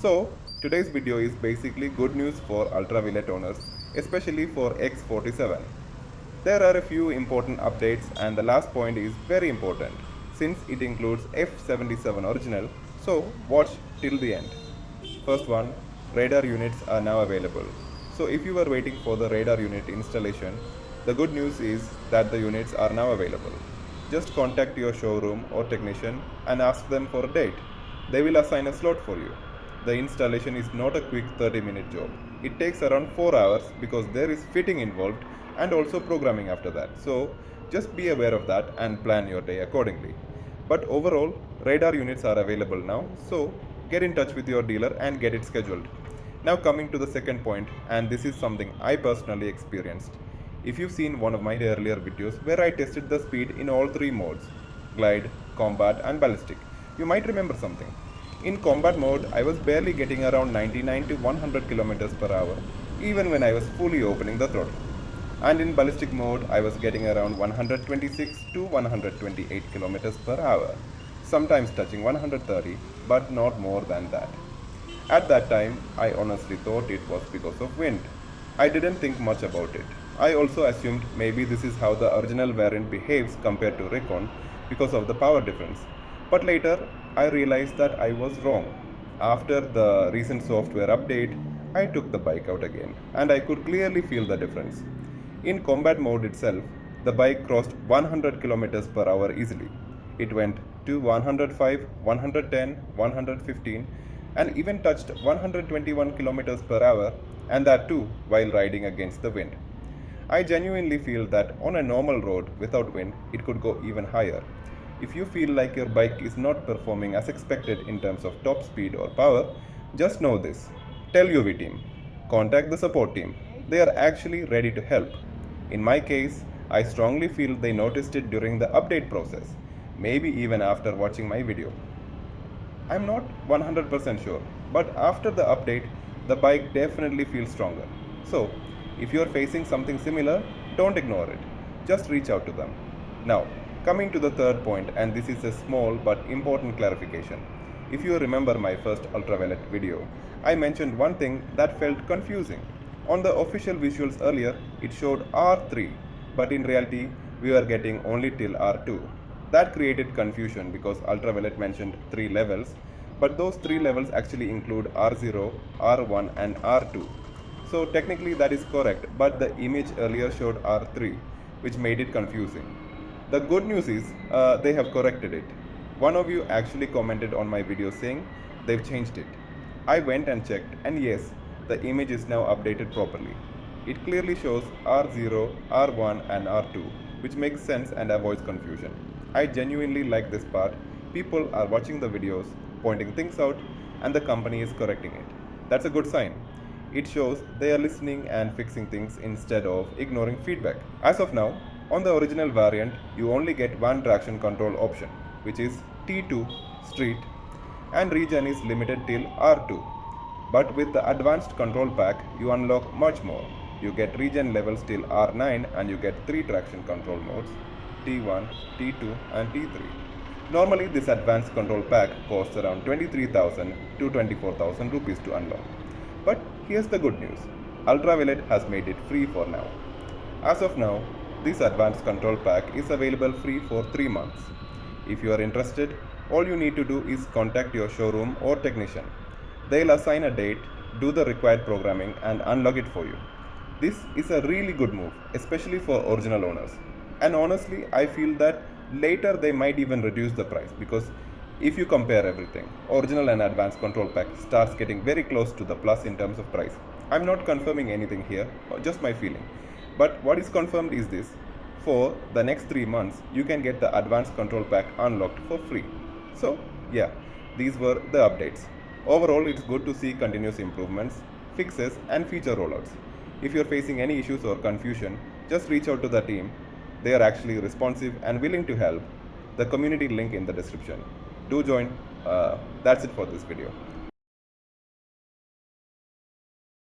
So today's video is basically good news for Ultraviolette owners, especially for X47. There are a few important updates and the last point is very important since it includes F77 original, so watch till the end. First one, radar units are now available. So if you were waiting for the radar unit installation, the good news is that the units are now available. Just contact your showroom or technician and ask them for a date. They will assign a slot for you. The installation is not a quick 30-minute job. It takes around 4 hours because there is fitting involved and also programming after that. So just be aware of that and plan your day accordingly. But overall, radar units are available now, so get in touch with your dealer and get it scheduled. Now coming to the second point, and this is something I personally experienced. If you've seen one of my earlier videos where I tested the speed in all three modes, glide, combat and ballistic, you might remember something. In combat mode, I was barely getting around 99 to 100 km per hour even when I was fully opening the throttle. And in ballistic mode, I was getting around 126 to 128 km per hour, sometimes touching 130, but not more than that. At that time, I honestly thought it was because of wind. I didn't think much about it. I also assumed maybe this is how the original variant behaves compared to Recon because of the power difference. But later, I realized that I was wrong. After the recent software update, I took the bike out again and I could clearly feel the difference. In combat mode itself, the bike crossed 100 km per hour easily. It went to 105, 110, 115 and even touched 121 km per hour, and that too while riding against the wind. I genuinely feel that on a normal road without wind, it could go even higher. If you feel like your bike is not performing as expected in terms of top speed or power, just know this. Tell UV team. Contact the support team. They are actually ready to help. In my case, I strongly feel they noticed it during the update process, maybe even after watching my video. I'm not 100% sure, but after the update, the bike definitely feels stronger. So, if you're facing something similar, don't ignore it. Just reach out to them. Now, coming to the third point, and this is a small but important clarification. If you remember my first Ultraviolette video, I mentioned one thing that felt confusing. On the official visuals earlier, it showed R3, but in reality, we were getting only till R2. That created confusion because Ultraviolette mentioned 3 levels, but those 3 levels actually include R0, R1 and R2. So technically that is correct, but the image earlier showed R3, which made it confusing. The good news is they have corrected it. One of you actually commented on my video saying they've changed it. I went and checked, and yes, the image is now updated properly. It clearly shows R0, R1 and R2, which makes sense and avoids confusion. I genuinely like this part. People are watching the videos, pointing things out, and the company is correcting it. That's a good sign. It shows they are listening and fixing things instead of ignoring feedback. As of now, on the original variant, you only get one traction control option, which is T2 Street, and regen is limited till R2. But with the advanced control pack, you unlock much more. You get regen levels till R9 and you get 3 traction control modes, T1, T2 and T3. Normally this advanced control pack costs around 23,000 to 24,000 rupees to unlock. But here's the good news. Ultraviolette has made it free for now. As of now, this advanced control pack is available free for 3 months. If you are interested, all you need to do is contact your showroom or technician. They'll assign a date, do the required programming and unlock it for you. This is a really good move, especially for original owners. And honestly, I feel that later they might even reduce the price because if you compare everything, original and advanced control pack starts getting very close to the plus in terms of price. I'm not confirming anything here, just my feeling. But what is confirmed is this. For the next 3 months, you can get the advanced control pack unlocked for free. So yeah, these were the updates. Overall, it's good to see continuous improvements, fixes and feature rollouts. If you're facing any issues or confusion, just reach out to the team. They are actually responsive and willing to help. The community link in the description. Do join. That's it for this video.